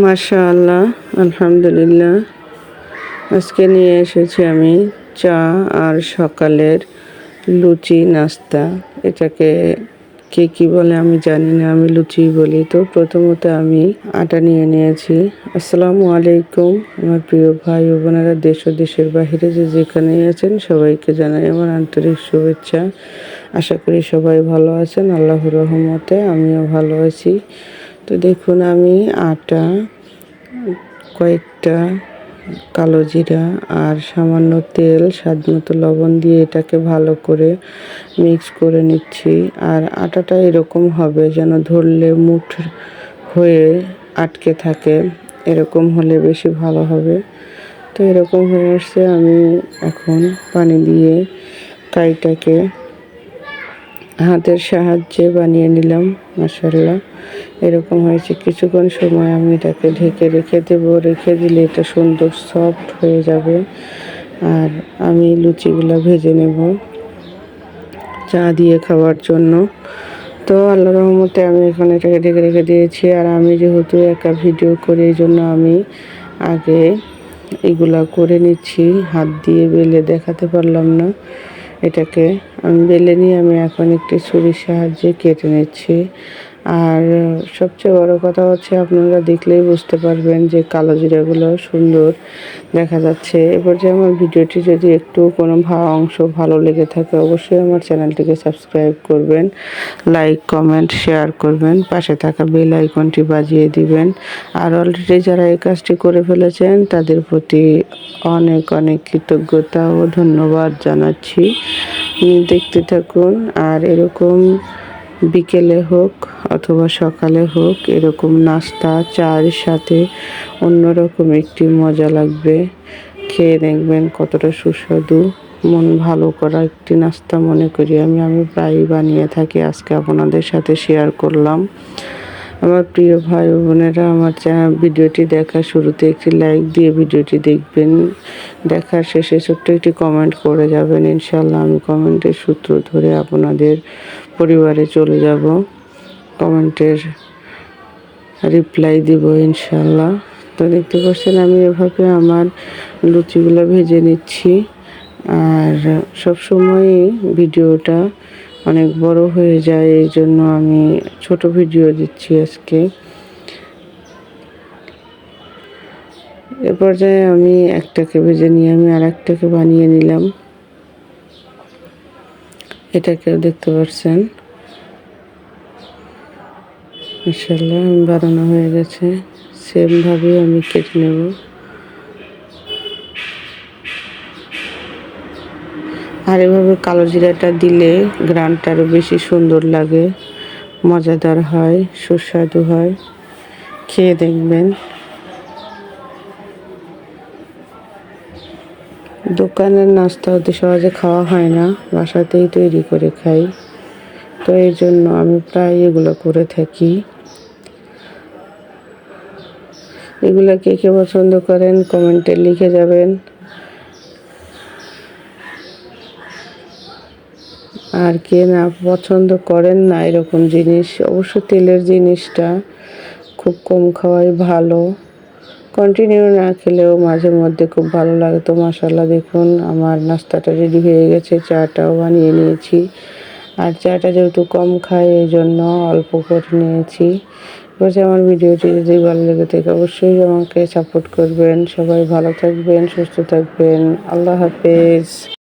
মাশাআল্লাহ, আলহামদুলিল্লাহ। আজকে নিয়ে এসেছি আমি চা আর সকালের লুচি নাস্তা। এটাকে কে কি বলে আমি জানি না, আমি লুচি বলি। তো প্রথমত আমি আটা নিয়ে নিয়েছি। আসসালামু আলাইকুম আমার প্রিয় ভাই ও বোনেরা, দেশ ও দেশের বাহিরে যে যেখানেই আছেন সবাইকে জানাই আমার আন্তরিক শুভেচ্ছা। আশা করি সবাই ভালো আছেন, আল্লাহর রহমতে আমিও ভালো আছি। তো দেখুন, আমি আটা, কয়েকটা কালো জিরা আর সামান্য তেল, স্বাদমতো লবণ দিয়ে এটাকে ভালো করে মিক্স করে নিচ্ছি। আর আটাটা এরকম হবে যেন ধরলে মুঠ হয়ে আটকে থাকে, এরকম হলে বেশি ভালো হবে। তো এরকম হয়ে আসছে, আমি এখন পানি দিয়ে কাইটাকে হাতের সাহায্যে বানিয়ে নিলাম। মাশাআল্লাহ, এরকম হয়েছে। কিছুক্ষণ সময় আমি এটাকে ঢেকে রেখে দেবো। রেখে দিলে এটা সুন্দর সফট হয়ে যাবে। আর আমি লুচিগুলো ভেজে নেব চা দিয়ে খাওয়ার জন্য। তো আল্লাহর রহমতে আমি এখন এটাকে ঢেকে রেখে দিয়েছি। আর আমি যেহেতু একা ভিডিও করি, এই জন্য আমি আগে এগুলা করে নিচ্ছি। হাত দিয়ে বেলে দেখাতে পারলাম না। এটাকে আমি বেলে নিয়ে আমি এখন একটি ছুরির সাহায্যে কেটে নিচ্ছি। আর সবচেয়ে বড় কথা হচ্ছে, আপনারা দেখলেই বুঝতে পারবেন যে কালো জিরাগুলো সুন্দর দেখা যাচ্ছে। এবার যে আমার ভিডিওটি যদি একটু কোনো অংশ ভালো লেগে থাকে, অবশ্যই আমার চ্যানেলটিকে সাবস্ক্রাইব করবেন, লাইক কমেন্ট শেয়ার করবেন, পাশে থাকা বেল আইকনটি বাজিয়ে দিবেন। আর অলরেডি যারা এই কাজটি করে ফেলেছেন তাদের প্রতি অনেক অনেক কৃতজ্ঞতা ও ধন্যবাদ জানাচ্ছি। দেখতে থাকুন। আর এরকম বিকেলে হোক অথবা সকালে হোক, এরকম নাস্তা চায়ের সাথে অন্যরকম একটি মজা লাগবে। খেয়ে দেখবেন কতটা সুস্বাদু। মন ভালো করা একটি নাস্তা মনে করি আমি প্রায়ই বানিয়ে থাকি। আজকে আপনাদের সাথে শেয়ার করলাম। আমার প্রিয় ভাই ও বোনেরা, আমার ভিডিওটি দেখার শুরুতে একটি লাইক দিয়ে ভিডিওটি দেখবেন। দেখার শেষে ছোট্ট একটি কমেন্ট করে যাবেন। ইনশাআল্লাহ আমি কমেন্টের সূত্র ধরে আপনাদের পরিবারে চলে যাব, কমেন্টের রিপ্লাই দিব ইনশাআল্লাহ। তো দেখতে পাচ্ছেন আমি এভাবে আমার লুচিগুলো ভেজে নিচ্ছি। আর সবসময়ই ভিডিওটা অনেক বড় হয়ে যায়, এই জন্য আমি ছোট ভিডিও দিচ্ছি আজকে। এ পর্যায়ে আমি একটাকে ভেজে নিয়ে আমি আর একটাকে বানিয়ে নিলাম। এটাকেও দেখতে পাচ্ছেন মাশাআল্লাহ বানানো হয়ে গেছে। সেমভাবে আমি কেটে নেব। আর এভাবে কালো জিরাটা দিলে ঘ্রাণটা আরও বেশি সুন্দর লাগে, মজাদার হয়, সুস্বাদু হয়। খেয়ে দেখবেন। দোকানের নাস্তা অতি সহজে খাওয়া হয় না, বাসাতেই তৈরি করে খাই। তো এই জন্য আমি প্রায় এগুলো করে থাকি। এগুলো কে কে পছন্দ করেন কমেন্টে লিখে যাবেন। আর কে না পছন্দ করেন না এরকম জিনিস, অবশ্য তেলের জিনিসটা খুব কম খাওয়াই ভালো। কন্টিনিউ না খেলেও মাঝে মধ্যে খুব ভালো লাগে। তো মাশাআল্লাহ, দেখুন আমার নাস্তাটা রেডি হয়ে গেছে। চাটাও বানিয়ে নিয়েছি। আর চাটা যেহেতু কম খাই, এই জন্য অল্প করে নিয়েছি। এবার আমার ভিডিওটি যদি ভালো লেগে থাকে, অবশ্যই আমাকে সাপোর্ট করবেন। সবাই ভালো থাকবেন, সুস্থ থাকবেন। আল্লাহ হাফেজ।